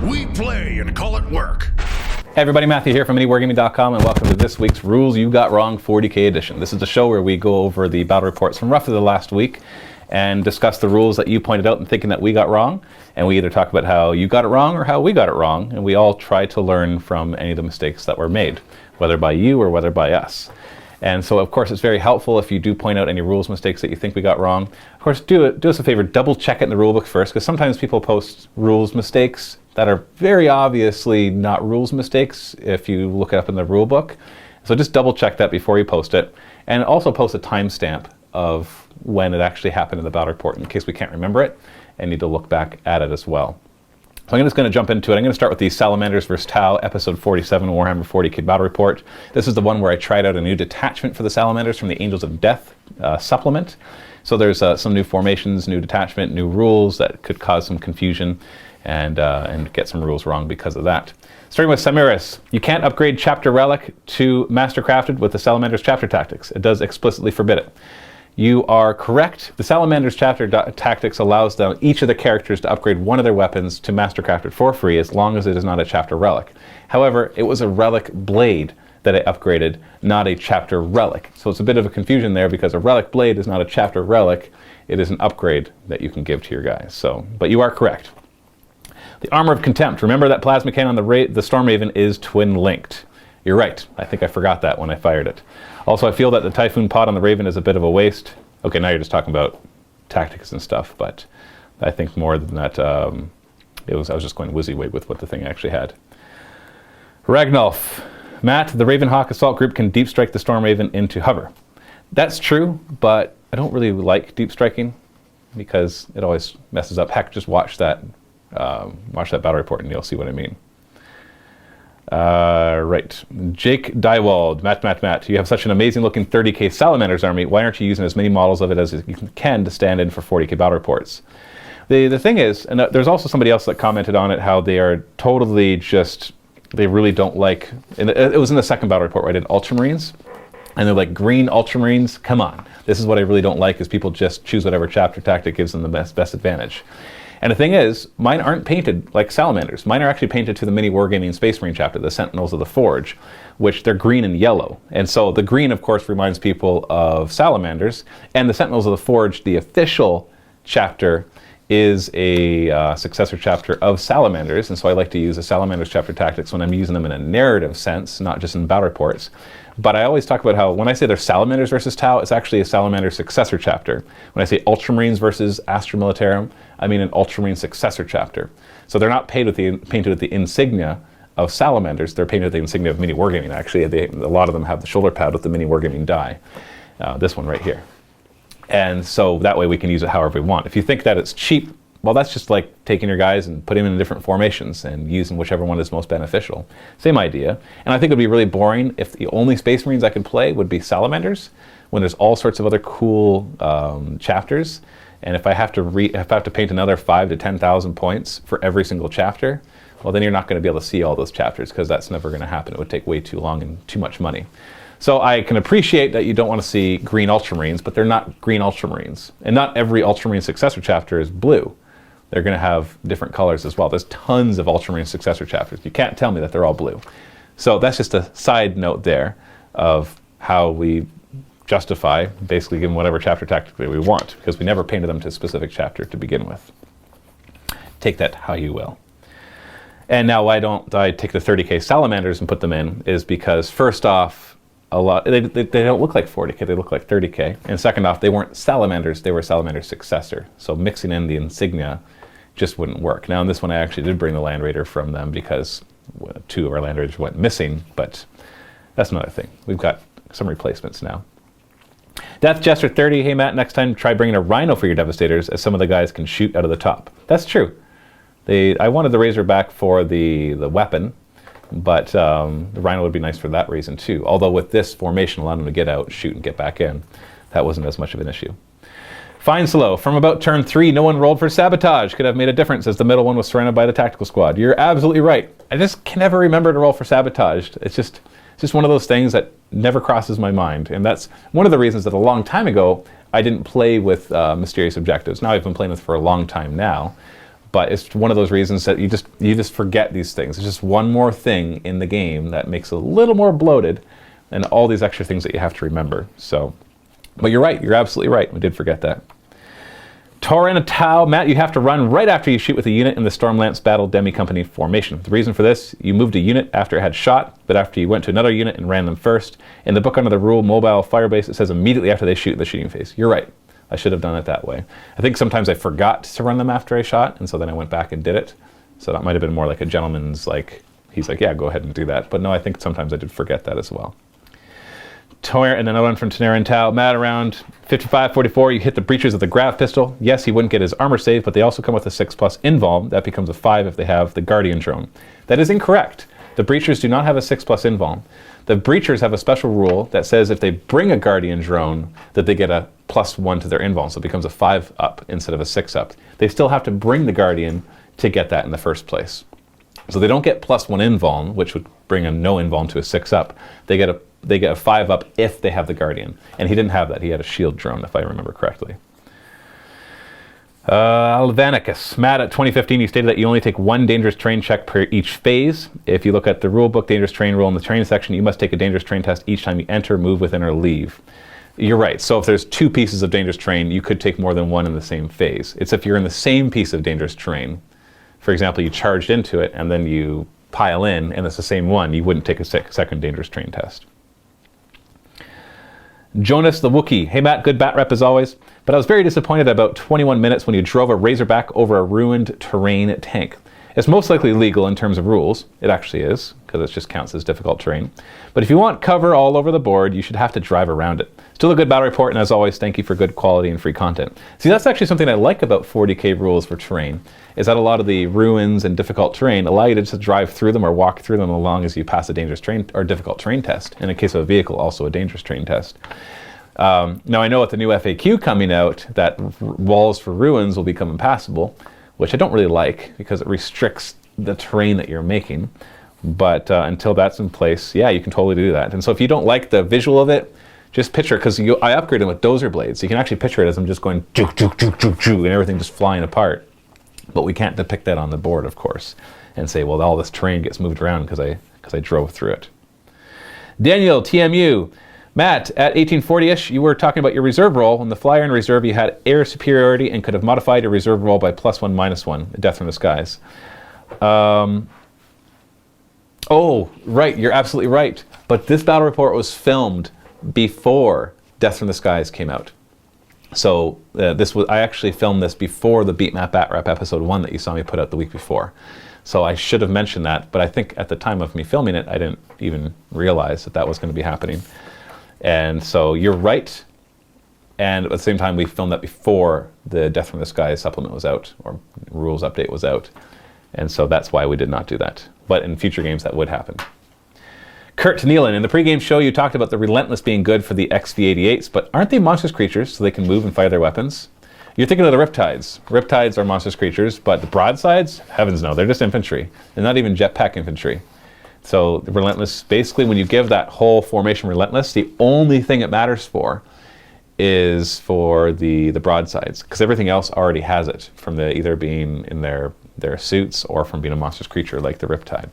We play and call it work. Hey everybody, Matthew here from MiniWarGaming.com, and welcome to this week's Rules You Got Wrong 40K edition. This is the show where we go over the battle reports from roughly the last week and discuss the rules that you pointed out and thinking that we got wrong. And we either talk about how you got it wrong or how we got it wrong, and we all try to learn from any of the mistakes that were made, whether by you or whether by us. And so, of course, it's very helpful if you do point out any rules mistakes that you think we got wrong. Of course, do us a favor, double check it in the rulebook first, because sometimes people post rules mistakes that are very obviously not rules mistakes if you look it up in the rulebook. So just double check that before you post it. And also post a timestamp of when it actually happened in the battle report in case we can't remember it and need to look back at it as well. So I'm just going to jump into it. I'm going to start with the Salamanders vs. Tau, episode 47, Warhammer 40K Battle Report. This is the one where I tried out a new detachment for the Salamanders from the Angels of Death supplement. So there's some new formations, new detachment, new rules that could cause some confusion and get some rules wrong because of that. Starting with Samiris, you can't upgrade Chapter Relic to Mastercrafted with the Salamander's Chapter Tactics. It does explicitly forbid it. You are correct. The Salamander's Chapter Tactics allows each of the characters to upgrade one of their weapons to Mastercrafted for free as long as it is not a Chapter Relic. However, it was a Relic Blade that I upgraded, not a Chapter Relic. So it's a bit of a confusion there because a Relic Blade is not a Chapter Relic. It is an upgrade that you can give to your guys. But you are correct. The Armor of Contempt. Remember that Plasma Cannon on the Storm Raven is twin-linked. You're right. I think I forgot that when I fired it. Also, I feel that the Typhoon Pod on the Raven is a bit of a waste. Okay, now you're just talking about tactics and stuff, but I think more than that, I was just going WYSIWYG with what the thing actually had. Ragnolf. Matt, the Ravenhawk Assault Group can deep strike the Storm Raven into hover. That's true, but I don't really like deep striking because it always messes up. Heck, just watch that battle report and you'll see what I mean. Right. Jake Dywald, Matt, you have such an amazing looking 30k Salamanders army. Why aren't you using as many models of it as you can to stand in for 40k battle reports? The thing is, and there's also somebody else that commented on it, how they are totally just, they really don't like, and it was in the second battle report where I did Ultramarines, and they're like, green Ultramarines, come on. This is what I really don't like, is people just choose whatever chapter tactic gives them the best advantage. And the thing is, mine aren't painted like Salamanders. Mine are actually painted to the MiniWarGaming Space Marine chapter, the Sentinels of the Forge, which they're green and yellow. And so the green, of course, reminds people of Salamanders. And the Sentinels of the Forge, the official chapter, is a successor chapter of Salamanders. And so I like to use the Salamanders chapter tactics when I'm using them in a narrative sense, not just in battle reports. But I always talk about how when I say they're Salamanders versus Tau, it's actually a Salamander successor chapter. When I say Ultramarines versus Astra Militarum, I mean an Ultramarine successor chapter. So they're not painted with the insignia of Salamanders, they're painted with the insignia of MiniWarGaming. Actually, a lot of them have the shoulder pad with the MiniWarGaming die. This one right here. And so that way we can use it however we want. If you think that it's cheap, well, that's just like taking your guys and putting them in different formations and using whichever one is most beneficial. Same idea. And I think it would be really boring if the only Space Marines I could play would be Salamanders, when there's all sorts of other cool chapters. And if I have to paint another 5,000 to 10,000 points for every single chapter, well, then you're not going to be able to see all those chapters because that's never going to happen. It would take way too long and too much money. So I can appreciate that you don't want to see green Ultramarines, but they're not green Ultramarines. And not every Ultramarine successor chapter is blue. They're going to have different colors as well. There's tons of Ultramarine successor chapters. You can't tell me that they're all blue. So that's just a side note there of how we justify basically giving whatever chapter tactic we want, because we never painted them to a specific chapter to begin with. Take that how you will. And now why don't I take the 30k Salamanders and put them in is because first off, they don't look like 40k, they look like 30k. And second off, they weren't Salamanders, they were Salamander's successor. So mixing in the insignia just wouldn't work. Now in this one I actually did bring the Land Raider from them because 2 of our Land Raiders went missing, but that's another thing. We've got some replacements now. Death Jester 30, hey Matt, next time try bringing a Rhino for your Devastators, as some of the guys can shoot out of the top. That's true. I wanted the Razor back for the weapon, but the Rhino would be nice for that reason too. Although with this formation allowing them to get out, shoot, and get back in, that wasn't as much of an issue. Fine Slow, from about turn 3, no one rolled for Sabotage. Could have made a difference as the middle one was surrounded by the tactical squad. You're absolutely right. I just can never remember to roll for Sabotage. It's just one of those things that never crosses my mind. And that's one of the reasons that a long time ago I didn't play with mysterious objectives. Now I've been playing with for a long time now. But it's one of those reasons that you just forget these things. It's just one more thing in the game that makes it a little more bloated and all these extra things that you have to remember. So, but you're right. You're absolutely right. We did forget that. Tau, Matt, you have to run right after you shoot with a unit in the Stormlance Battle Demi Company formation. The reason for this, you moved a unit after it had shot, but after you went to another unit and ran them first. In the book under the rule Mobile Firebase, it says immediately after they shoot in the shooting phase. You're right. I should have done it that way. I think sometimes I forgot to run them after I shot, and so then I went back and did it. So that might have been more like a gentleman's, like, he's like, yeah, go ahead and do that. But no, I think sometimes I did forget that as well. And another one from Tanarin Tau. Matt, around 55-44, you hit the breachers of the grav pistol. Yes, he wouldn't get his armor save, but they also come with a 6+ invuln. That becomes a 5 if they have the Guardian drone. That is incorrect. The breachers do not have a 6+ invuln. The breachers have a special rule that says if they bring a Guardian drone, that they get a +1 to their invuln, so it becomes a 5 up instead of a 6 up. They still have to bring the Guardian to get that in the first place. So they don't get +1 invuln, which would bring a no invuln to a 6 up. They get a 5 up if they have the Guardian. And he didn't have that. He had a shield drone, if I remember correctly. Alvanicus. Matt, at 2015, you stated that you only take 1 dangerous terrain check per each phase. If you look at the rulebook dangerous terrain rule in the terrain section, you must take a dangerous terrain test each time you enter, move within, or leave. You're right. So if there's 2 pieces of dangerous terrain, you could take more than 1 in the same phase. It's if you're in the same piece of dangerous terrain. For example, you charged into it and then you pile in, and it's the same one, you wouldn't take a second dangerous terrain test. Jonas the Wookiee. Hey Matt, good bat rep as always, but I was very disappointed about 21 minutes when you drove a Razorback over a ruined terrain tank. It's most likely legal in terms of rules. It actually is, because it just counts as difficult terrain. But if you want cover all over the board, you should have to drive around it. Still a good battle report, and as always, thank you for good quality and free content. See, that's actually something I like about 40k rules for terrain, is that a lot of the ruins and difficult terrain allow you to just drive through them or walk through them as long as you pass a dangerous terrain or difficult terrain test. In the case of a vehicle, also a dangerous terrain test. Now I know with the new FAQ coming out that walls for ruins will become impassable, which I don't really like because it restricts the terrain that you're making. But until that's in place, yeah, you can totally do that. And so if you don't like the visual of it, just picture it, because I upgraded them with dozer blades. So you can actually picture it as I'm just going juke, juke, juke, juke, juke, and everything just flying apart. But we can't depict that on the board, of course, and say, well, all this terrain gets moved around because I drove through it. Daniel, TMU. Matt, at 1840-ish, you were talking about your reserve roll. In the flyer in reserve, you had air superiority and could have modified your reserve roll by +1, -1, death from the skies. Oh, right, you're absolutely right. But this battle report was filmed before Death from the Skies came out. So I actually filmed this before the Beat Map Bat Rap episode 1 that you saw me put out the week before. So I should have mentioned that, but I think at the time of me filming it, I didn't even realize that that was going to be happening. And so you're right. And at the same time, we filmed that before the Death from the Skies supplement was out, or rules update was out. And so that's why we did not do that. But in future games, that would happen. Kurt Nealon, in the pregame show, you talked about the Relentless being good for the XV-88s, but aren't they monstrous creatures so they can move and fire their weapons? You're thinking of the Riptides. Riptides are monstrous creatures, but the Broadsides, heavens no, they're just infantry. They're not even jetpack infantry. So the Relentless, basically when you give that whole formation Relentless, the only thing it matters for is for the Broadsides, because everything else already has it, from the either being in their suits or from being a monstrous creature like the Riptide.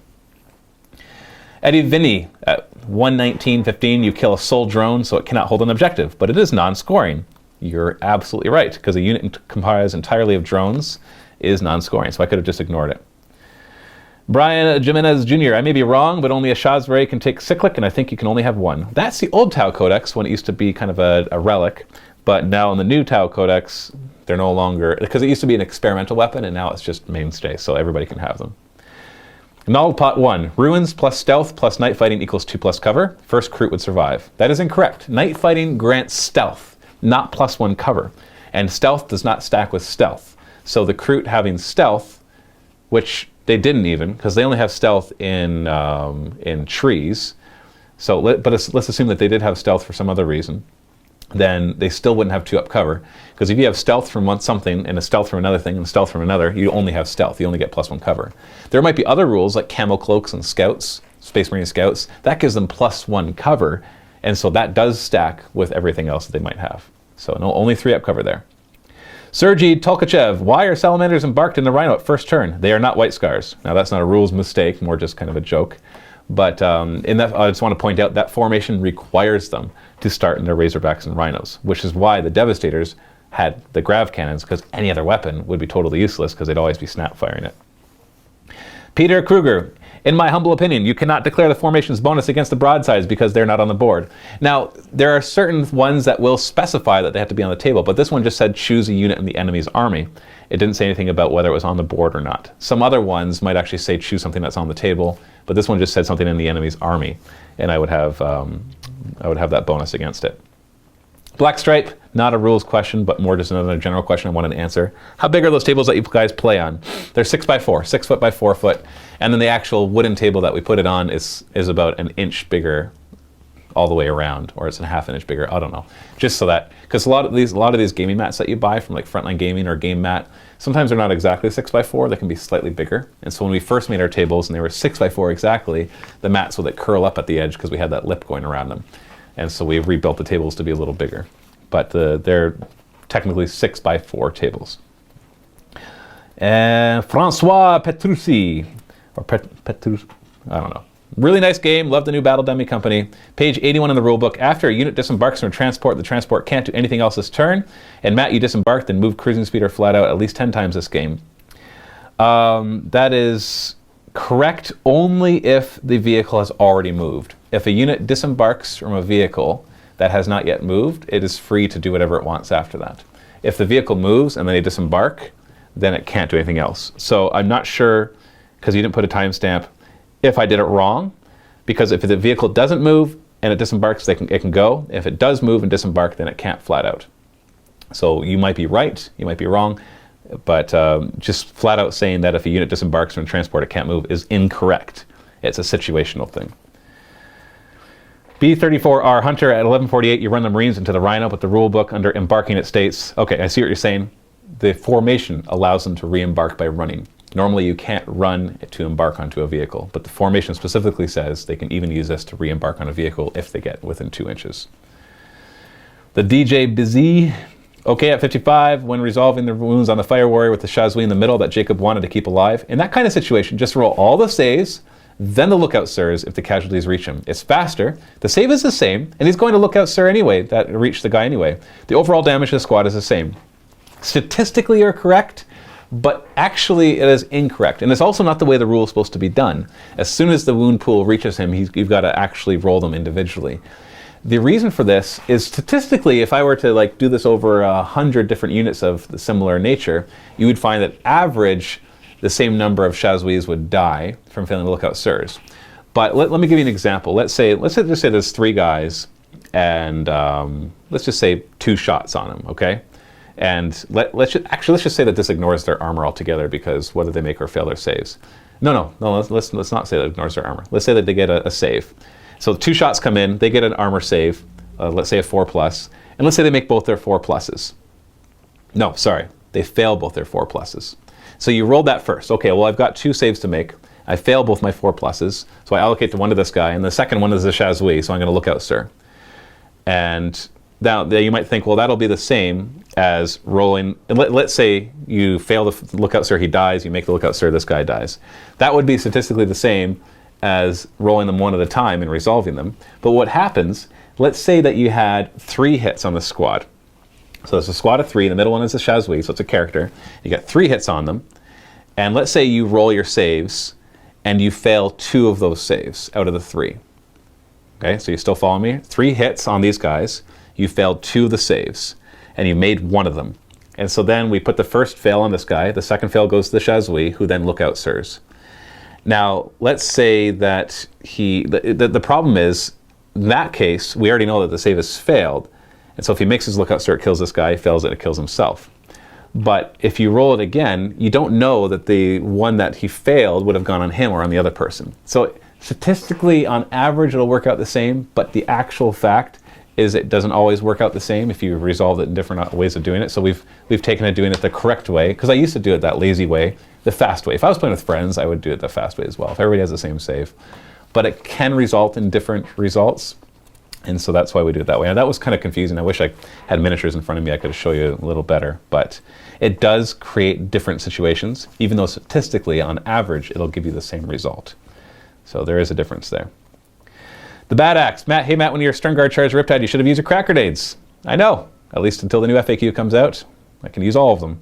Eddie Vinny, at 119.15, you kill a soul drone so it cannot hold an objective, but it is non-scoring. You're absolutely right, because a unit comprised entirely of drones is non-scoring, so I could have just ignored it. Brian Jimenez Jr., I may be wrong, but only a Shazray can take cyclic, and I think you can only have one. That's the old Tau Codex, when it used to be kind of a relic, but now in the new Tau Codex, they're no longer, because it used to be an experimental weapon, and now it's just mainstay, so everybody can have them. Null Pot 1, ruins plus stealth plus night fighting equals 2+ cover. First Kroot would survive. That is incorrect. Night fighting grants stealth, not +1 cover. And stealth does not stack with stealth. So the Kroot having stealth, which they didn't even, because they only have stealth in trees. So, but let's assume that they did have stealth for some other reason. Then they still wouldn't have 2-up cover. Because if you have stealth from something and a stealth from another thing and stealth from another, you only have stealth. You only get +1 cover. There might be other rules like camo cloaks and scouts, Space Marine scouts. That gives them +1 cover. And so that does stack with everything else that they might have. So no, only 3-up cover there. Sergei Tolkachev, why are salamanders embarked in the rhino at first turn? They are not white scars. Now that's not a rules mistake, more just kind of a joke. But in that, I just want to point out that formation requires them to start in their Razorbacks and Rhinos, which is why the Devastators had the grav cannons, because any other weapon would be totally useless because they'd always be snap firing it. Peter Kruger, in my humble opinion, you cannot declare the formation's bonus against the broadsides because they're not on the board. Now, there are certain ones that will specify that they have to be on the table, but this one just said choose a unit in the enemy's army. It didn't say anything about whether it was on the board or not. Some other ones might actually say choose something that's on the table, but this one just said something in the enemy's army, and I would have that bonus against it. Black Stripe, not a rules question, but more just another general question I wanted to answer. How big are those tables that you guys play on? They're 6x4, 6 foot by 4 foot, and then the actual wooden table that we put it on is about an inch bigger all the way around, or it's a half an inch bigger. I don't know. Just so that, because a lot of these gaming mats that you buy from like Frontline Gaming or Game Mat, sometimes they're not exactly 6x4. They can be slightly bigger. And so when we first made our tables and they were 6x4 exactly, the mats would like curl up at the edge because we had that lip going around them. And so we rebuilt the tables to be a little bigger. But they're technically 6x4 tables. And Francois Petrucci, or Petrus, I don't know. Really nice game. Love the new Battle Dummy Company. Page 81 in the rulebook. After a unit disembarks from a transport, the transport can't do anything else this turn. And Matt, you disembarked and moved cruising speed or flat out at least 10 times this game. That is correct only if the vehicle has already moved. If a unit disembarks from a vehicle that has not yet moved, it is free to do whatever it wants after that. If the vehicle moves and then they disembark, then it can't do anything else. So I'm not sure, because you didn't put a timestamp, if I did it wrong, because if the vehicle doesn't move and it disembarks, it can go. If it does move and disembark, then it can't flat out. So you might be right, you might be wrong, but just flat out saying that if a unit disembarks from transport, it can't move is incorrect. It's a situational thing. B34R Hunter at 1148, you run the Marines into the Rhino, but the rule book under embarking it states, okay, I see what you're saying. The formation allows them to re-embark by running. Normally you can't run to embark onto a vehicle, but the formation specifically says they can even use this to re-embark on a vehicle if they get within 2 inches. The DJ Busy, okay at 55, when resolving the wounds on the Fire Warrior with the Shazui in the middle that Jacob wanted to keep alive. In that kind of situation, just roll all the saves, then the Lookout Sirs if the casualties reach him. It's faster, the save is the same, and he's going to Lookout Sir anyway, that reached the guy anyway. The overall damage to the squad is the same. Statistically you're correct, but actually it is incorrect. And it's also not the way the rule is supposed to be done. As soon as the wound pool reaches him, you've got to actually roll them individually. The reason for this is statistically, if I were to like do this over 100 different units of the similar nature, you would find that average, the same number of Shazuis would die from failing to Lookout Sirs. But let me give you an example. Let's just say there's 3 guys, and let's just say 2 shots on them, okay? And let's just say that this ignores their armor altogether, because whether they make or fail their saves. No, let's not say that it ignores their armor. Let's say that they get a save. So 2 shots come in, they get an armor save, let's say a 4+, and let's say they make both their 4+. No, sorry, they fail both their 4+. So you rolled that first. Okay, well I've got 2 saves to make. I fail both my 4+, so I allocate the one to this guy, and the second one is the Shazui, so I'm going to Lookout Sir. And now you might think, well, that'll be the same as rolling. Let's say you fail the Lookout Sir, he dies. You make the Lookout Sir, this guy dies. That would be statistically the same as rolling them one at a time and resolving them. But what happens, let's say that you had 3 hits on the squad. So it's a squad of 3, the middle one is the Shazui, so it's a character. You got 3 hits on them, and let's say you roll your saves, and you fail 2 of those saves out of the 3. Okay, so you still follow me? 3 hits on these guys, you failed 2 of the saves, and you made 1 of them. And so then we put the first fail on this guy, the second fail goes to the Shazui, who then Lookout Sirs. Now, let's say that the problem is, in that case, we already know that the save has failed, and so if he makes his Lookout Sir, it kills this guy, he fails it, it kills himself. But if you roll it again, you don't know that the one that he failed would have gone on him or on the other person. So statistically, on average, it'll work out the same, but the actual fact is it doesn't always work out the same if you resolve it in different ways of doing it. So we've taken to doing it the correct way, because I used to do it that lazy way, the fast way. If I was playing with friends, I would do it the fast way as well, if everybody has the same save. But it can result in different results. And so that's why we do it that way. Now that was kind of confusing. I wish I had miniatures in front of me. I could show you a little better. But it does create different situations, even though statistically, on average, it'll give you the same result. So there is a difference there. The Bad Axe. Matt, hey Matt, when your Stern Guard charged Riptide, you should have used your crack grenades. I know. At least until the new FAQ comes out. I can use all of them.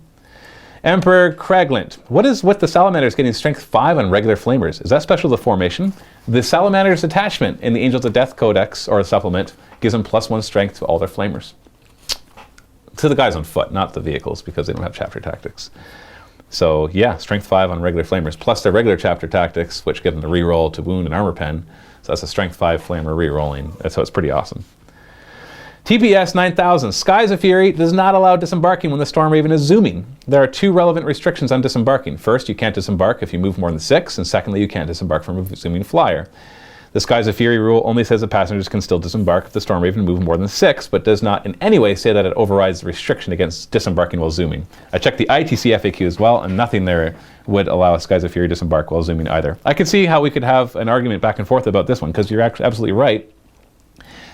Emperor Kraglint. What is with the Salamanders getting strength 5 on regular flamers? Is that special to the formation? The Salamander's attachment in the Angels of Death Codex, or a supplement, gives them +1 strength to all their flamers. To the guys on foot, not the vehicles, because they don't have chapter tactics. So yeah, strength 5 on regular flamers, plus their regular chapter tactics, which give them the reroll to wound and armor pen. So that's a strength 5 flamer rerolling. So it's pretty awesome. TPS 9000. Skies of Fury does not allow disembarking when the Storm Raven is zooming. There are 2 relevant restrictions on disembarking. First, you can't disembark if you move more than 6, and secondly, you can't disembark from a zooming flyer. The Skies of Fury rule only says that passengers can still disembark if the Storm Raven move more than 6, but does not in any way say that it overrides the restriction against disembarking while zooming. I checked the ITC FAQ as well, and nothing there would allow a Skies of Fury disembark while zooming either. I could see how we could have an argument back and forth about this one, because you're absolutely right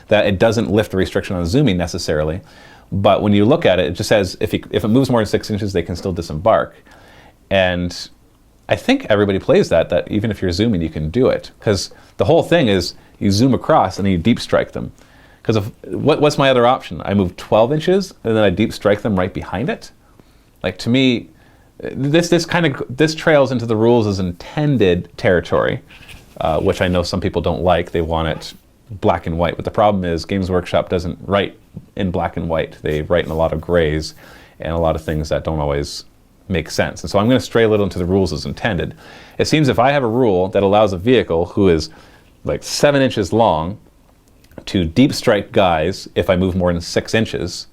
that it doesn't lift the restriction on zooming necessarily. But when you look at it, it just says if it moves more than 6 inches, they can still disembark. And I think everybody plays that even if you're zooming, you can do it. Because the whole thing is you zoom across and then you deep strike them. Because what's my other option? I move 12 inches and then I deep strike them right behind it? Like, to me, this trails into the rules as intended territory, which I know some people don't like. They want it black and white. But the problem is Games Workshop doesn't write in black and white. They write in a lot of grays and a lot of things that don't always make sense. And so I'm going to stray a little into the rules as intended. It seems if I have a rule that allows a vehicle who is like 7 inches long to deep strike guys if I move more than 6 inches,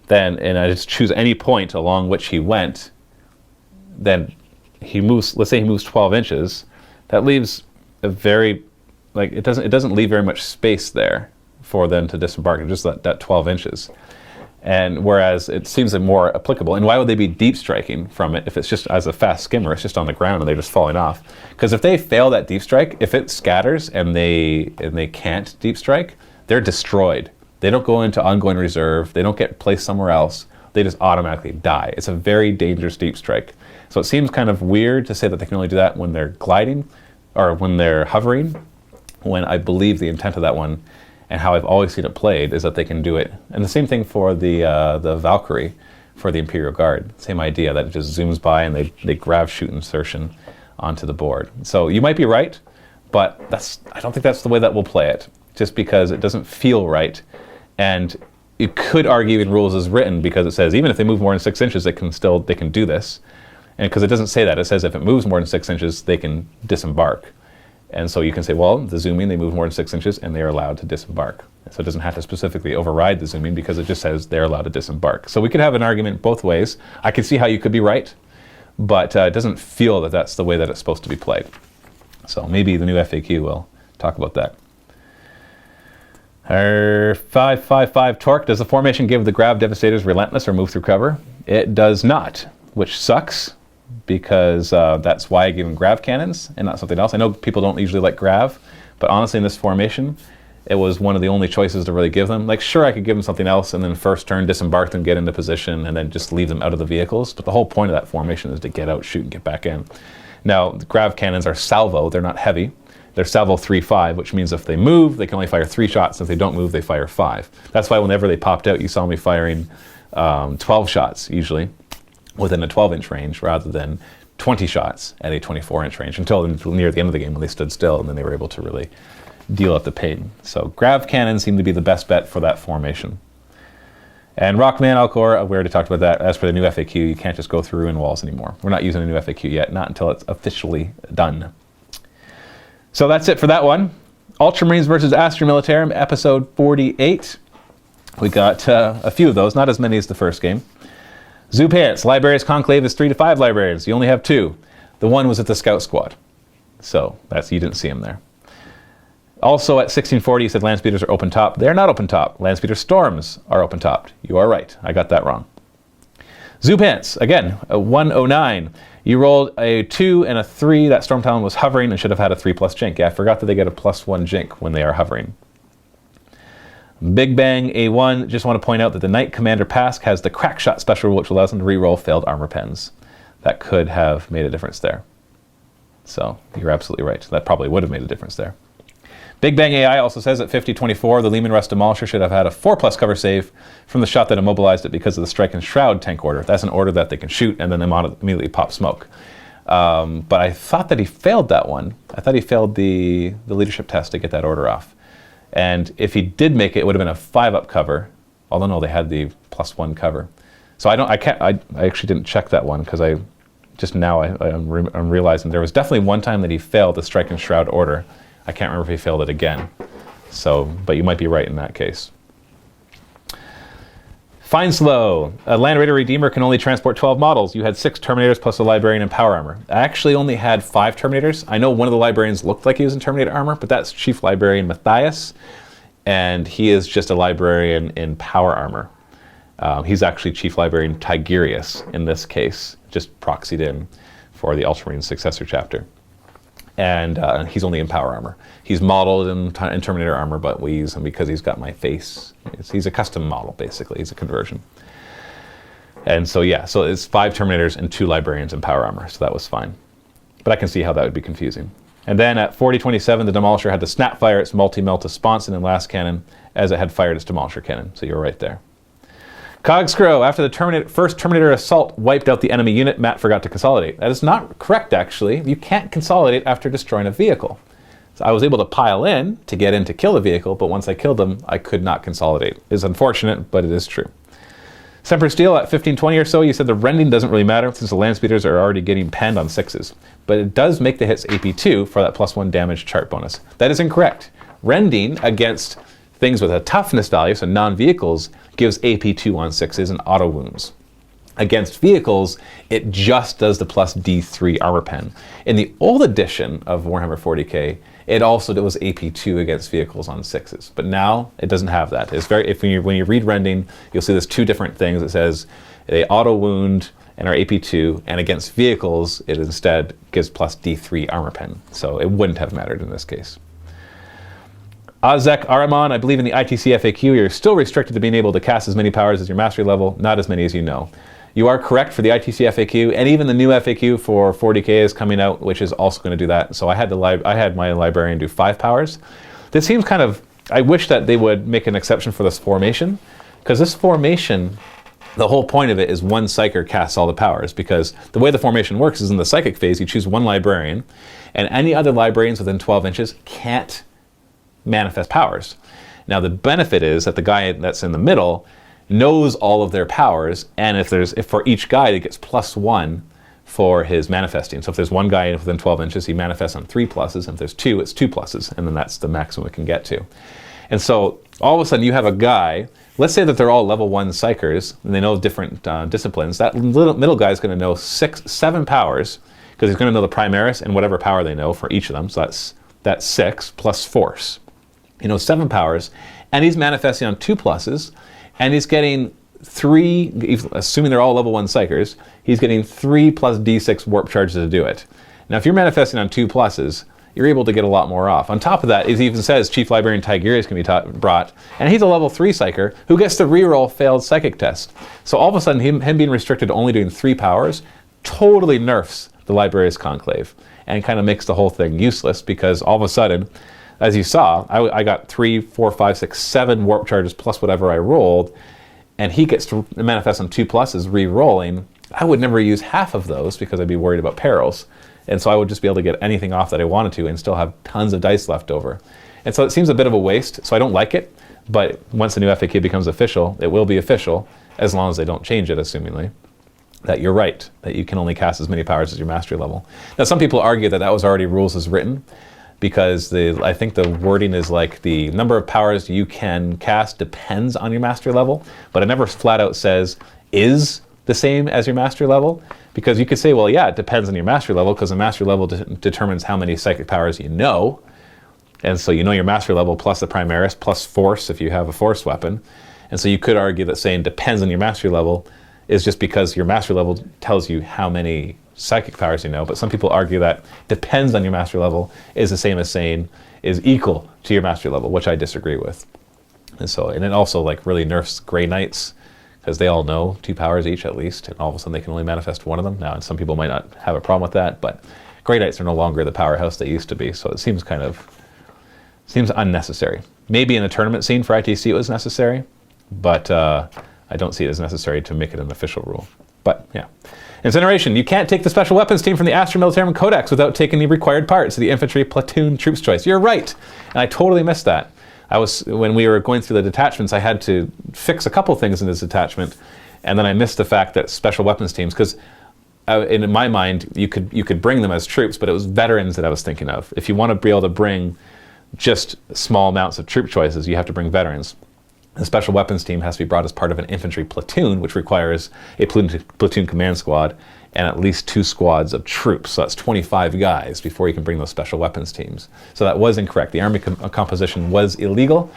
then, and I just choose any point along which he went, then he moves, let's say he moves 12 inches, that leaves a very, like, it doesn't leave very much space there for them to disembark, just that 12 inches. And whereas it seems more applicable, and why would they be deep striking from it if it's just as a fast skimmer, it's just on the ground and they're just falling off? Because if they fail that deep strike, if it scatters and they can't deep strike, they're destroyed. They don't go into ongoing reserve, they don't get placed somewhere else, they just automatically die. It's a very dangerous deep strike. So it seems kind of weird to say that they can only do that when they're gliding or when they're hovering, when I believe the intent of that one and how I've always seen it played is that they can do it. And the same thing for the Valkyrie for the Imperial Guard. Same idea, that it just zooms by and they grab shoot insertion onto the board. So you might be right, but I don't think that's the way that we'll play it, just because it doesn't feel right. And you could argue in rules as written, because it says even if they move more than 6 inches, they can do this. And because it doesn't say that, it says if it moves more than 6 inches, they can disembark. And so you can say, well, the zooming, they move more than 6 inches and they are allowed to disembark. So it doesn't have to specifically override the zooming because it just says they're allowed to disembark. So we could have an argument both ways. I can see how you could be right, but it doesn't feel that that's the way that it's supposed to be played. So maybe the new FAQ will talk about that. 555 Torque. Does the formation give the Grav Devastators relentless or move through cover? It does not, which sucks, because that's why I give them grav cannons and not something else. I know people don't usually like grav, but honestly in this formation, it was one of the only choices to really give them. Like, sure, I could give them something else and then first turn disembark them, get into position, and then just leave them out of the vehicles. But the whole point of that formation is to get out, shoot, and get back in. Now, the grav cannons are salvo. They're not heavy. They're salvo 3-5, which means if they move, they can only fire 3 shots. If they don't move, they fire 5. That's why whenever they popped out, you saw me firing 12 shots, usually, within a 12-inch range rather than 20 shots at a 24-inch range until near the end of the game when they stood still, and then they were able to really deal out the pain. So grav cannons seem to be the best bet for that formation. And Rockman Alcor, we already talked about that. As for the new FAQ, you can't just go through ruin walls anymore. We're not using a new FAQ yet, not until it's officially done. So that's it for that one. Ultramarines versus Astra Militarum, episode 48. We got a few of those, not as many as the first game. Zoo Pants, Librarians Conclave is 3 to 5 librarians. You only have 2. The one was at the Scout Squad. So you didn't see him there. Also at 1640, you said land speeders are open top. They're not open top. Land speeder storms are open topped. You are right. I got that wrong. Zoo Pants, again, a 109. You rolled a 2 and a 3. That Storm Talon was hovering and should have had a 3+ jink. Yeah, I forgot that they get a +1 jink when they are hovering. Big Bang A1, just want to point out that the Knight Commander Pask has the Crack Shot special, which allows them to reroll failed armor pens. That could have made a difference there. So you're absolutely right. That probably would have made a difference there. Big Bang AI also says at 50-24, the Lehman Russ Demolisher should have had a 4+ cover save from the shot that immobilized it because of the Strike and Shroud tank order. That's an order that they can shoot and then immediately pop smoke. But I thought that he failed that one. I thought he failed the leadership test to get that order off. And if he did make it, it would have been a 5-up cover. Although no, they had the +1 cover. So I actually didn't check that one because I'm realizing there was definitely one time that he failed the Strike and Shroud order. I can't remember if he failed it again. So, but you might be right in that case. Fine Slow. A Land Raider Redeemer can only transport 12 models. You had 6 Terminators plus a Librarian and Power Armor. I actually only had 5 Terminators. I know one of the Librarians looked like he was in Terminator armor, but that's Chief Librarian Matthias, and he is just a Librarian in Power Armor. He's actually Chief Librarian Tigurius in this case, just proxied in for the Ultramarine Successor chapter. And he's only in Power Armor. He's modeled in Terminator armor, but we use him because he's got my face. He's a custom model, basically. He's a conversion. And so, yeah, so it's 5 Terminators and 2 Librarians in Power Armor, so that was fine. But I can see how that would be confusing. And then at 40-27, the Demolisher had to snap-fire its multi-melt to Sponson and last cannon as it had fired its Demolisher cannon, so you're right there. Cogscrow, after the first Terminator assault wiped out the enemy unit, Matt forgot to consolidate. That is not correct, actually. You can't consolidate after destroying a vehicle. So I was able to pile in to get in to kill the vehicle, but once I killed them, I could not consolidate. It's unfortunate, but it is true. Semper Steel, at 15-20 or so, you said the rending doesn't really matter since the land speeders are already getting penned on 6s. But it does make the hits AP2 for that +1 damage chart bonus. That is incorrect. Rending against things with a toughness value, so non-vehicles, gives AP2 on 6s and auto wounds. Against vehicles, it just does the +D3 armor pen. In the old edition of Warhammer 40k, it also was AP2 against vehicles on 6s. But now, it doesn't have that. It's when you read Rending, you'll see there's 2 different things. It says they auto wound and are AP2, and against vehicles, it instead gives +D3 armor pen. So it wouldn't have mattered in this case. Azek Araman, I believe in the ITC FAQ, you're still restricted to being able to cast as many powers as your mastery level, not as many as you know. You are correct for the ITC FAQ, and even the new FAQ for 40k is coming out, which is also going to do that. So I had my Librarian do 5 powers. This seems kind of, I wish that they would make an exception for this formation, because this formation, the whole point of it is one Psyker casts all the powers, because the way the formation works is in the Psychic phase, you choose one Librarian, and any other Librarians within 12 inches can't manifest powers. Now the benefit is that the guy that's in the middle knows all of their powers, and if for each guy it gets +1 for his manifesting. So if there's one guy within 12 inches, he manifests on 3 pluses, and if there's 2, it's 2 pluses, and then that's the maximum it can get to. And so all of a sudden you have a guy, let's say that they're all level 1 Psychers, and they know different disciplines. That middle guy is going to know 7 powers, because he's going to know the Primaris and whatever power they know for each of them, so that's 6 plus Force. He knows 7 powers, and he's manifesting on 2 pluses, and he's getting 3, assuming they're all level 1 Psychers, he's getting 3 plus D6 warp charges to do it. Now if you're manifesting on 2 pluses, you're able to get a lot more off. On top of that, it even says Chief Librarian Tigurius can be brought, and he's a level 3 Psyker who gets to reroll failed Psychic test. So all of a sudden, him being restricted to only doing 3 powers totally nerfs the Librarius Conclave, and kind of makes the whole thing useless, because all of a sudden, as you saw, I got 3, 4, 5, 6, 7 warp charges plus whatever I rolled, and he gets to manifest on 2 pluses re-rolling. I would never use half of those because I'd be worried about perils. And so I would just be able to get anything off that I wanted to and still have tons of dice left over. And so it seems a bit of a waste, so I don't like it. But once the new FAQ becomes official, it will be official, as long as they don't change it, assumingly, that you're right, that you can only cast as many powers as your mastery level. Now some people argue that that was already rules as written, because I think the wording is like the number of powers you can cast depends on your mastery level, but it never flat out says is the same as your mastery level, because you could say, well, yeah, it depends on your mastery level, because the mastery level determines how many psychic powers you know, and so you know your mastery level plus the Primaris plus Force if you have a Force weapon, and so you could argue that saying depends on your mastery level is just because your mastery level tells you how many psychic powers you know, but some people argue that depends on your mastery level is the same as saying is equal to your mastery level, which I disagree with. And it also like really nerfs Grey Knights, because they all know 2 powers each at least, and all of a sudden they can only manifest 1 of them. Now, and some people might not have a problem with that, but Grey Knights are no longer the powerhouse they used to be, so it seems unnecessary. Maybe in the tournament scene for ITC it was necessary, but I don't see it as necessary to make it an official rule. But yeah. Incineration. You can't take the special weapons team from the Astra Militarum Codex without taking the required parts of the infantry platoon troops choice. You're right, and I totally missed that. When we were going through the detachments, I had to fix a couple things in this detachment, and then I missed the fact that special weapons teams, because in my mind, you could bring them as troops, but it was veterans that I was thinking of. If you want to be able to bring just small amounts of troop choices, you have to bring veterans. The special weapons team has to be brought as part of an infantry platoon, which requires a platoon command squad and at least 2 squads of troops. So that's 25 guys before you can bring those special weapons teams. So that was incorrect. The army composition was illegal,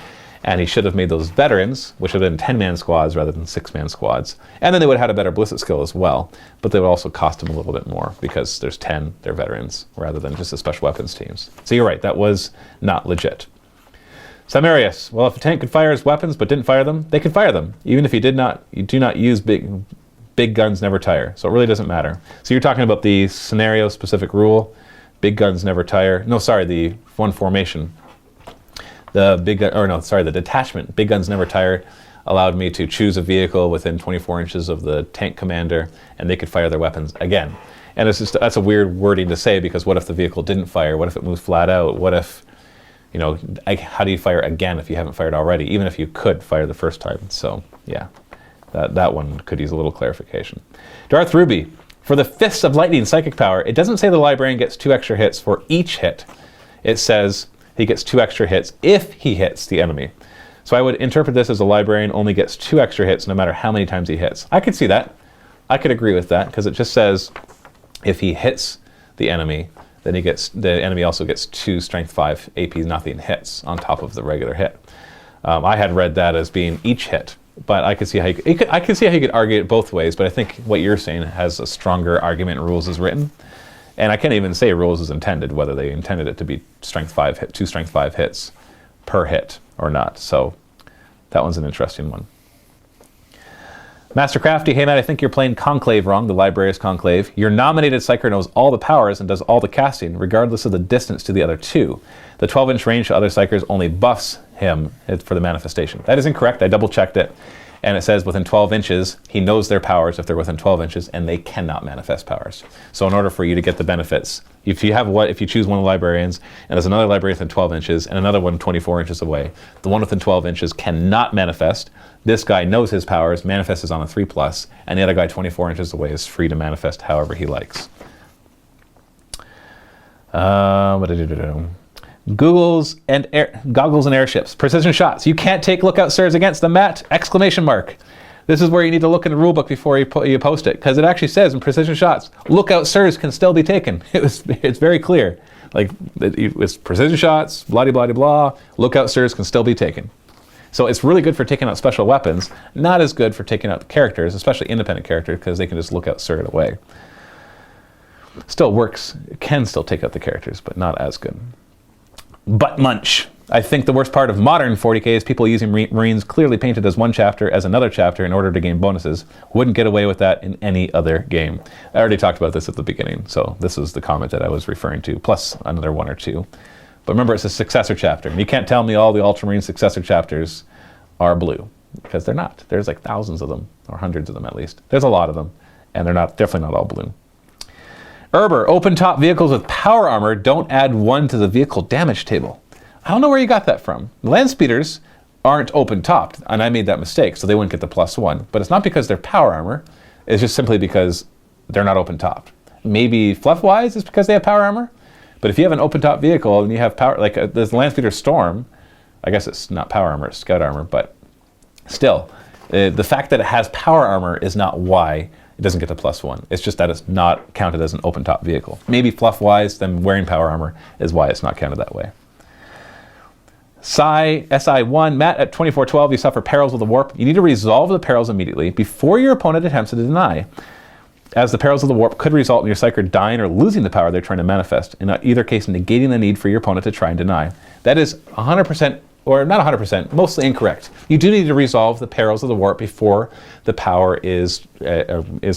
and he should have made those veterans, which would have been 10-man squads rather than 6-man squads. And then they would have had a better ballistic skill as well, but they would also cost him a little bit more because there's 10, they're veterans, rather than just the special weapons teams. So you're right, that was not legit. Samarius. Well, if a tank could fire his weapons but didn't fire them, they could fire them. Even if you do not use big guns never tire. So it really doesn't matter. So you're talking about the scenario specific rule, big guns never tire. No, sorry, the one formation. The detachment, big guns never tire, allowed me to choose a vehicle within 24 inches of the tank commander, and they could fire their weapons again. And that's a weird wording to say, because what if the vehicle didn't fire? What if it moves flat out? What if, how do you fire again if you haven't fired already, even if you could fire the first time? So yeah, that one could use a little clarification. Darth Ruby. For the Fists of Lightning psychic power, it doesn't say the librarian gets 2 extra hits for each hit. It says he gets 2 extra hits if he hits the enemy. So I would interpret this as a librarian only gets 2 extra hits no matter how many times he hits. I could see that. I could agree with that, because it just says if he hits the enemy, then the enemy also gets 2 strength 5 AP nothing hits on top of the regular hit. I had read that as being each hit, but I could see how I could see how you could argue it both ways. But I think what you're saying has a stronger argument in rules as written, and I can't even say rules as intended, whether they intended it to be 2 strength 5 hits per hit or not. So that one's an interesting one. Master Crafty, hey Matt, I think you're playing Conclave wrong, the Librarius Conclave. Your nominated Psyker knows all the powers and does all the casting, regardless of the distance to the other 2. The 12-inch range to other Psykers only buffs him for the manifestation. That is incorrect. I double-checked it, and it says within 12 inches, he knows their powers if they're within 12 inches, and they cannot manifest powers. So in order for you to get the benefits, if you choose one of the librarians, and there's another librarian within 12 inches, and another one 24 inches away, the one within 12 inches cannot manifest. This guy knows his powers, manifests on a 3+, and the other guy 24 inches away is free to manifest however he likes. Goggles and airships. Precision shots. You can't take lookout sirs against them, Matt! Exclamation mark. This is where you need to look in the rulebook before you post it, because it actually says in precision shots, lookout sirs can still be taken. It's very clear. Like, it's precision shots, blah blah blah blah. Lookout sirs can still be taken. So it's really good for taking out special weapons. Not as good for taking out the characters, especially independent characters, because they can just lookout sir it away. Still works. It can still take out the characters, but not as good. Butt munch. I think the worst part of modern 40k is people using Marines clearly painted as one chapter as another chapter in order to gain bonuses. Wouldn't get away with that in any other game. I already talked about this at the beginning, so this was the comment that I was referring to, plus another 1 or 2. But remember, it's a successor chapter. And you can't tell me all the Ultramarine successor chapters are blue, because they're not. There's like thousands of them, or hundreds of them at least. There's a lot of them, and they're definitely not all blue. Erber, open top vehicles with power armor don't add 1 to the vehicle damage table. I don't know where you got that from. Land speeders aren't open topped, and I made that mistake, so they wouldn't get the +1. But it's not because they're power armor, it's just simply because they're not open topped. Maybe fluff-wise it's because they have power armor, but if you have an open top vehicle and you have power, like there's Land Speeder Storm, I guess it's not power armor, it's scout armor, but still, the fact that it has power armor is not why it doesn't get the +1. It's just that it's not counted as an open top vehicle. Maybe fluff-wise, them wearing power armor is why it's not counted that way. SI1, Matt, at 2412, you suffer perils with the warp. You need to resolve the perils immediately before your opponent attempts to deny, as the perils of the warp could result in your Psyker dying or losing the power they're trying to manifest, in either case negating the need for your opponent to try and deny. That is 100% or not 100%, mostly incorrect. You do need to resolve the perils of the warp before the power is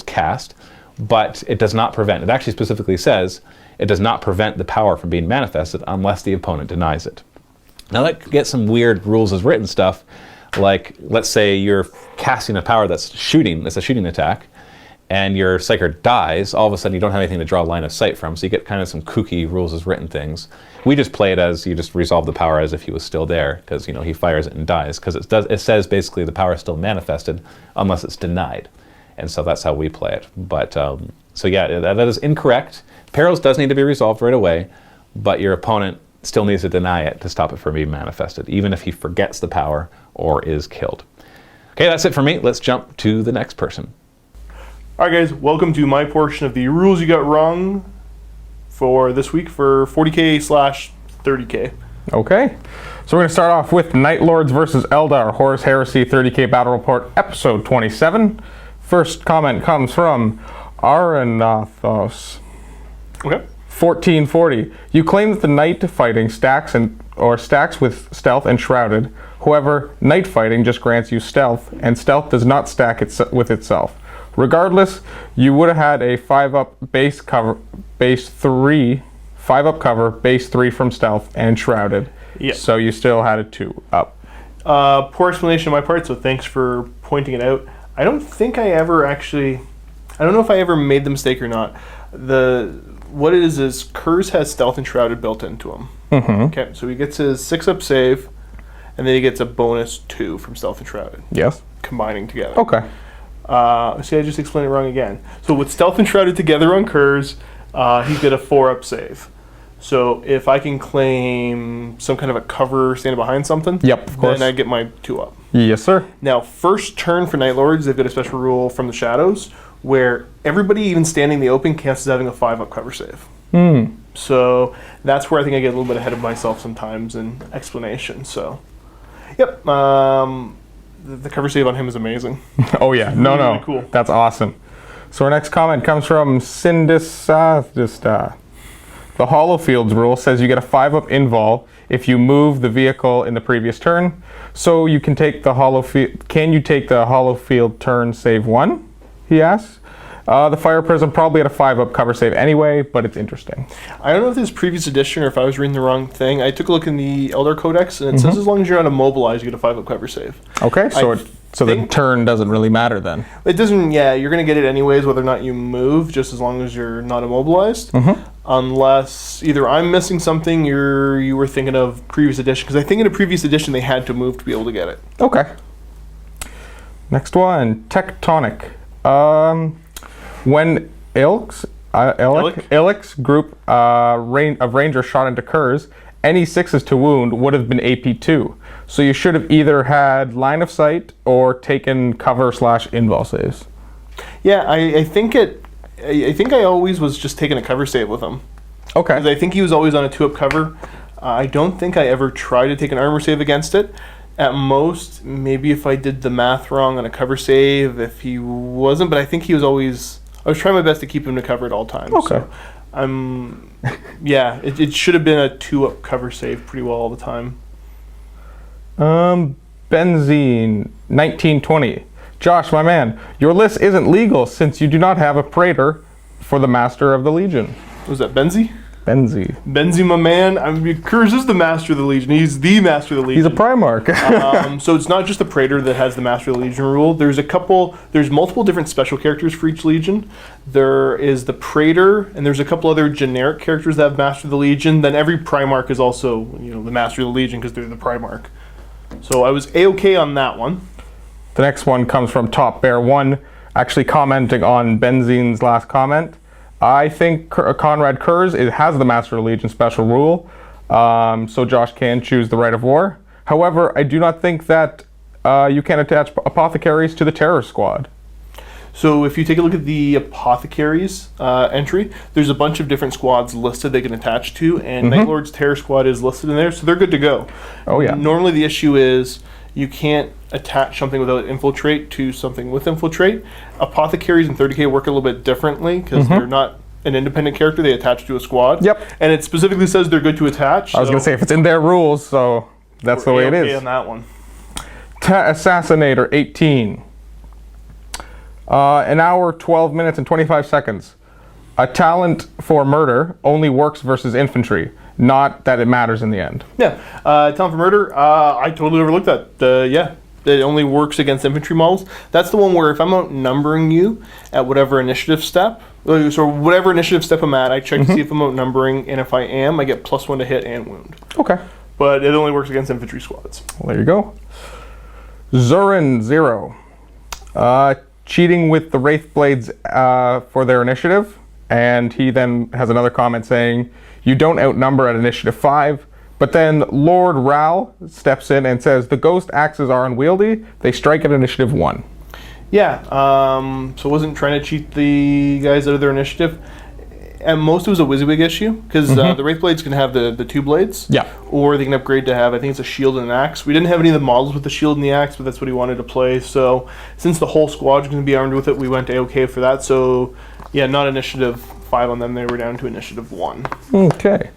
cast, but it does not prevent. It actually specifically says it does not prevent the power from being manifested unless the opponent denies it. Now that gets some weird rules as written stuff, like let's say you're casting a power that's a shooting attack, and your psyker dies, all of a sudden you don't have anything to draw a line of sight from, so you get kind of some kooky rules as written things. We just play it as you just resolve the power as if he was still there, because he fires it and dies, because it says basically the power is still manifested unless it's denied, and so that's how we play it. But so yeah, that is incorrect. Perils does need to be resolved right away, but your opponent still needs to deny it to stop it from being manifested, even if he forgets the power or is killed. Okay, that's it for me. Let's jump to the next person. Alright guys, welcome to my portion of the rules you got wrong for this week for 40k/30k. Okay, so we're going to start off with Night Lords versus Eldar, Horus Heresy 30k Battle Report, Episode 27. First comment comes from Aranathos. Okay. 1440. You claim that the night fighting stacks with stealth and shrouded. However, night fighting just grants you stealth, and stealth does not stack with itself. Regardless, you would have had a 5-up base cover, base 3 from stealth and shrouded. Yeah. So you still had a 2-up. Poor explanation on my part, so thanks for pointing it out. I don't know if I ever made the mistake or not. What it is Kurz has stealth and shrouded built into him. Mm-hmm. Okay, so he gets his 6-up save, and then he gets a bonus 2 from stealth and shrouded. Yes. Combining together. Okay. See, I just explained it wrong again. So with stealth and shrouded together on Kurz, he's got a 4-up save. So if I can claim some kind of a cover standing behind something, yep, of course, then I get my 2-up. Yes, sir. Now, first turn for Night Lords, they've got a special rule from the Shadows where everybody, even standing in the open, counts as having a 5-up cover save. So that's where I think I get a little bit ahead of myself sometimes in explanation. So, yep, the cover save on him is amazing. Oh yeah, really cool. That's awesome. So our next comment comes from Sindis. The Hollow Fields rule says you get a 5-up invul if you move the vehicle in the previous turn. So you can take the Hollow Field. Can you take the Hollow Field turn save 1? He asks. The Fire Prism probably had a 5-up cover save anyway, but it's interesting. I don't know if this is previous edition or if I was reading the wrong thing. I took a look in the Eldar Codex, and it says as long as you're on immobilized, you get a 5-up cover save. Okay, so the turn doesn't really matter then. It doesn't. Yeah, you're going to get it anyways, whether or not you move, just as long as you're not immobilized. Unless either I'm missing something, you were thinking of previous edition, because I think in a previous edition they had to move to be able to get it. Okay. Next one, Tectonic. When Illick's group of Rangers shot into Kurz, any 6s to wound would have been AP2. So you should have either had line of sight or taken cover/invul saves. Yeah, I think I always was just taking a cover save with him. Okay. Because I think he was always on a 2-up cover. I don't think I ever tried to take an armor save against it. At most, maybe if I did the math wrong on a cover save, if he wasn't, but I think he was always... I was trying my best to keep him to cover at all times. Okay. So yeah, it should have been a 2-up cover save pretty well all the time. Benzene, 1920. Josh, my man, your list isn't legal since you do not have a Praetor for the Master of the Legion. Was that Benzi? Benzi, my man. I mean, Kurz is the Master of the Legion. He's the Master of the Legion. He's a Primarch. So it's not just the Praetor that has the Master of the Legion rule. There's multiple different special characters for each Legion. There is the Praetor, and there's a couple other generic characters that have Master of the Legion. Then every Primarch is also, the Master of the Legion because they're the Primarch. So I was A-okay on that one. The next one comes from Top Bear 1, actually commenting on Benzine's last comment. I think Conrad Kurz has the Master of the Legion special rule, so Josh can choose the Right of War. However, I do not think that you can attach apothecaries to the Terror Squad. So if you take a look at the apothecaries entry, there's a bunch of different squads listed they can attach to, and Night Lord's Terror Squad is listed in there, so they're good to go. Oh yeah. Normally the issue is you can't attach something without infiltrate to something with infiltrate. Apothecaries in 30k work a little bit differently because they're not an independent character, they attach to a squad. Yep. And it specifically says they're good to attach. I was going to say, if it's in their rules, so That's the way it A-okay is. on that one. Assassinator 18. An hour, 12 minutes, and 25 seconds. A talent for murder only works versus infantry, not that it matters in the end. Yeah, Talent for Murder, I totally overlooked that. Yeah, it only works against infantry models. That's the one where if I'm outnumbering you at whatever initiative step, so whatever initiative step I'm at, I check to see if I'm outnumbering, and if I am, I get +1 to hit and wound. Okay. But it only works against infantry squads. Well, there you go. Zurin 0. Cheating with the Wraith Blades for their initiative. And he then has another comment saying, you don't outnumber at initiative 5. But then Lord Ral steps in and says, the ghost axes are unwieldy. They strike at initiative 1. Yeah, so wasn't trying to cheat the guys out of their initiative. At most, it was a WYSIWYG issue, because the Wraith Blades can have the 2 blades. Yeah. Or they can upgrade to have, I think it's a shield and an axe. We didn't have any of the models with the shield and the axe, but that's what he wanted to play. So, since the whole squad was going to be armed with it, we went A-okay for that. So, yeah, not initiative 5 on them. They were down to initiative 1. Okay.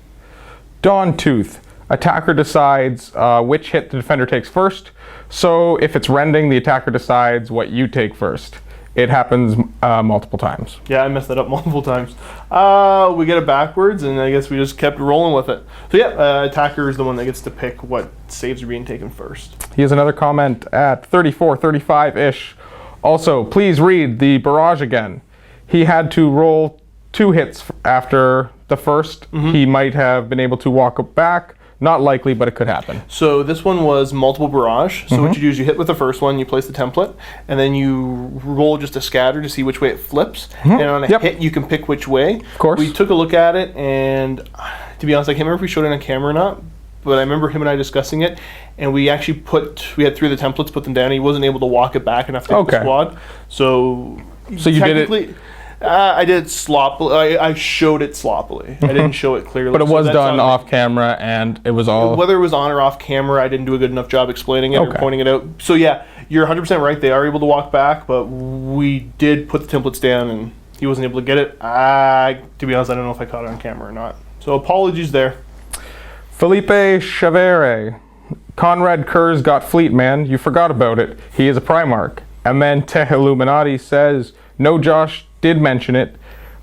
Dawn Tooth. Attacker decides which hit the defender takes first. So if it's rending, the attacker decides what you take first. It happens multiple times. Yeah, I messed that up multiple times. We get it backwards, and I guess we just kept rolling with it. So yeah, attacker is the one that gets to pick what saves are being taken first. He has another comment at 34, 35-ish. Also, please read the barrage again. He had to roll 2 hits after the first. He might have been able to walk back. Not likely, but it could happen. So this one was multiple barrage. So what you do is you hit with the first one, you place the template, and then you roll just a scatter to see which way it flips. And on a hit, you can pick which way. Of course. We took a look at it, and to be honest, I can't remember if we showed it on camera or not, but I remember him and I discussing it, and we actually we had 3 of the templates, put them down, and he wasn't able to walk it back enough to hit the squad. So you did it... I did it sloppily. I showed it sloppily. I didn't show it clearly. But it was done off camera, and it was all... Whether it was on or off camera, I didn't do a good enough job explaining it or pointing it out. So yeah, you're 100% right. They are able to walk back, but we did put the templates down, and he wasn't able to get it. To be honest, I don't know if I caught it on camera or not. So apologies there. Felipe Chavere. Conrad Kurz got Fleet Man. You forgot about it. He is a Primarch. And then Te Illuminati says, no, Josh did mention it,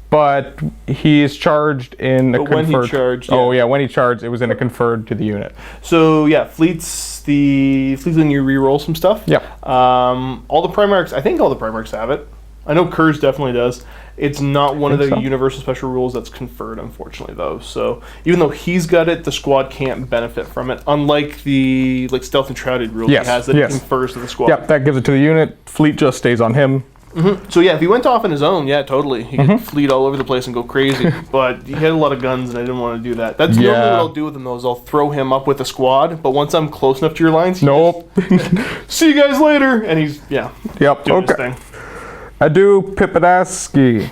but he is charged in a conferred. When he charged, Oh yeah, when he charged, it was in a conferred to the unit. So yeah, fleets when you re-roll some stuff. Yep. All the Primarchs, I think all the Primarchs have it. I know Kurz definitely does. It's not one of the universal special rules that's conferred, unfortunately, though. So even though he's got it, the squad can't benefit from it. Unlike the Stealth and Shrouded rule, he has that it confers to the squad. Yep, that gives it to the unit. Fleet just stays on him. So yeah, if he went off on his own, yeah, totally. He could fleet all over the place and go crazy. But he had a lot of guns, and I didn't want to do that. That's normally what I'll do with him, though, is I'll throw him up with a squad. But once I'm close enough to your lines, see you guys later. And he's doing his thing. Adieu, Pipadaski.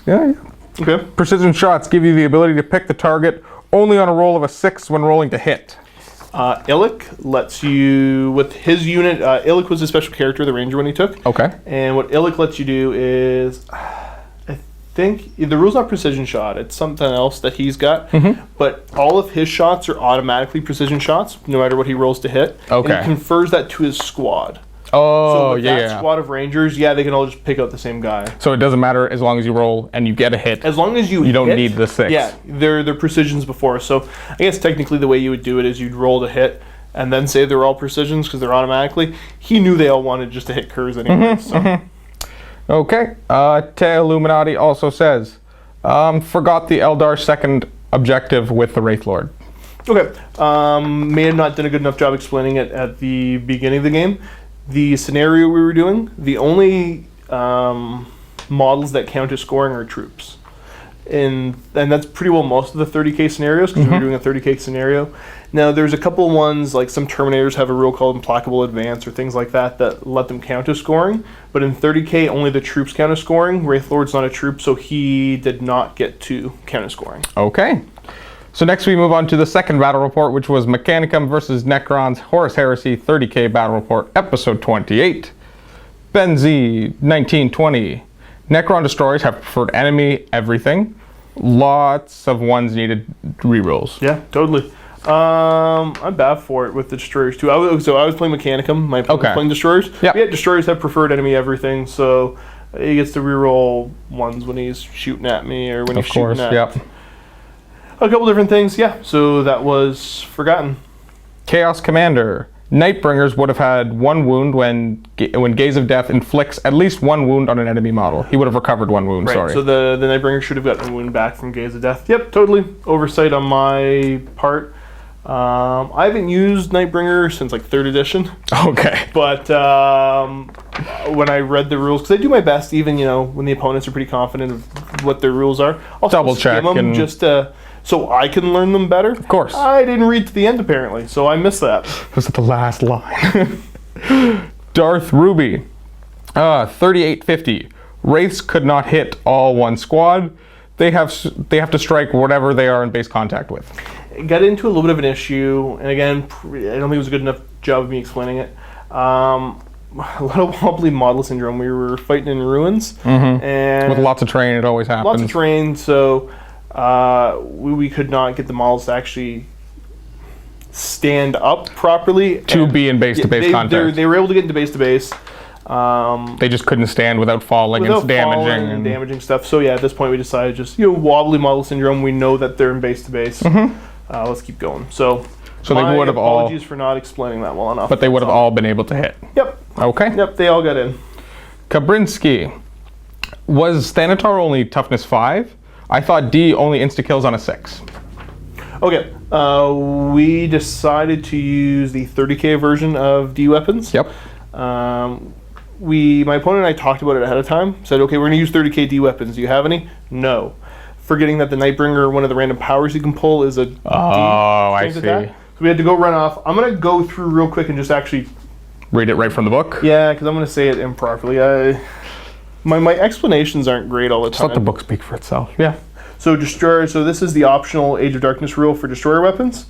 Yeah. Okay. Precision shots give you the ability to pick the target only on a roll of a 6 when rolling to hit. Illic lets you, with his unit, Illic was a special character, the ranger when he took. Okay. And what Illic lets you do is, I think, the rule's not precision shot, it's something else that he's got. But all of his shots are automatically precision shots, no matter what he rolls to hit. Okay. And he confers that to his squad. Oh, so with that squad of rangers, they can all just pick out the same guy. So it doesn't matter as long as you roll and you get a hit. As long as you don't need the 6. Yeah, they're precisions before. So I guess technically the way you would do it is you'd roll to hit and then say they're all precisions because they're automatically. He knew they all wanted just to hit Kurz anyway. Okay. Te Illuminati also says, forgot the Eldar second objective with the Wraith Lord. Okay. May have not done a good enough job explaining it at the beginning of the game. The scenario we were doing, the only models that count as scoring are troops. And that's pretty well most of the 30k scenarios, because we were doing a 30k scenario. Now, there's a couple ones, like some Terminators have a rule called Implacable Advance or things like that let them count as scoring. But in 30k, only the troops count as scoring. Wraith Lord's not a troop, so he did not get to count as scoring. Okay. So next we move on to the second battle report, which was Mechanicum versus Necron's Horus Heresy 30k battle report, episode 28. Benzi 1920. Necron destroyers have preferred enemy everything. Lots of ones needed rerolls. Yeah, totally. I'm bad for it with the destroyers too. I was playing Mechanicum. My opponent was playing destroyers. Yep. Yeah, destroyers have preferred enemy everything, so he gets to reroll ones when he's shooting at me or when he's shooting at a couple different things. Yeah, so that was Forgotten. Chaos Commander. Nightbringers would have had 1 wound when Gaze of Death inflicts at least 1 wound on an enemy model. He would have recovered 1 wound, Right, sorry. so the Nightbringer should have gotten a wound back from Gaze of Death. Yep, totally. Oversight on my part. I haven't used Nightbringer since like 3rd edition. Okay. But when I read the rules, because I do my best, even when the opponents are pretty confident of what their rules are, I'll double check them and just so I can learn them better. Of course. I didn't read to the end apparently, so I missed that. It was at the last line. Darth Ruby. 3850. Wraiths could not hit all one squad. They have to strike whatever they are in base contact with. Got into a little bit of an issue, and again, I don't think it was a good enough job of me explaining it. A lot of wobbly model syndrome. We were fighting in ruins, and With lots of terrain, it always happens. lots of terrain, so we could not get the models to actually stand up properly. To be in base-to-base contact. They were able to get into base-to-base. They just couldn't stand without falling and damaging. And damaging stuff. So yeah, at this point we decided just, wobbly model syndrome. We know that they're in base-to-base. Let's keep going. So they would have all... Apologies for not explaining that well enough. But they would have all been able to hit. Yep. Okay. Yep, they all got in. Kabrinsky. Was Thanatar only toughness 5? I thought D only insta-kills on a 6. Okay, we decided to use the 30k version of D weapons. Yep. My opponent and I talked about it ahead of time. Said, okay, we're going to use 30k D weapons. Do you have any? No. Forgetting that the Nightbringer, one of the random powers you can pull, is a D. Oh, I see. So we had to go run off. I'm going to go through real quick and just actually... Read it right from the book? Yeah, because I'm going to say it improperly. My explanations aren't great all the Just time. let the book speak for itself. Yeah. So this is the optional Age of Darkness rule for destroyer weapons.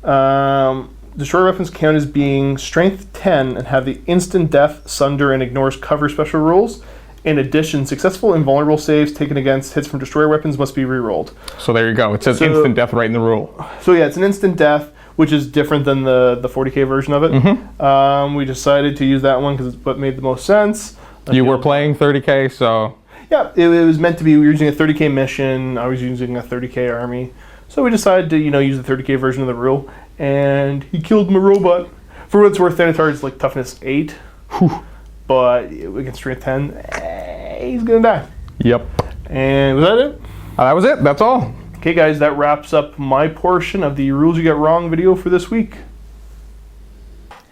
Destroyer weapons count as being strength 10 and have the instant death, sunder, and ignores cover special rules. In addition, successful invulnerable saves taken against hits from destroyer weapons must be re-rolled. So there you go. It says instant death right in the rule. So yeah, it's an instant death, which is different than the 40k version of it. We decided to use that one because it's what made the most sense. You were playing 30k, so... Yeah, it was meant to be. We were using a 30k mission. I was using a 30k army. So we decided to, use the 30k version of the rule. And he killed my robot. For what it's worth, Thanatar is like toughness 8. Whew. But against strength 10, he's going to die. Yep. And was that it? That was it. That's all. Okay, guys, that wraps up my portion of the Rules You Got Wrong video for this week.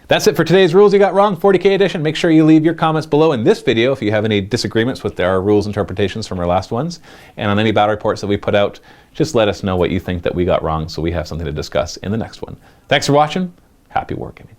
That's it for today's Rules You Got Wrong 40k edition. Make sure you leave your comments below in this video if you have any disagreements with our rules interpretations from our last ones. And on any battle reports that we put out, just let us know what you think that we got wrong so we have something to discuss in the next one. Thanks for watching. Happy wargaming.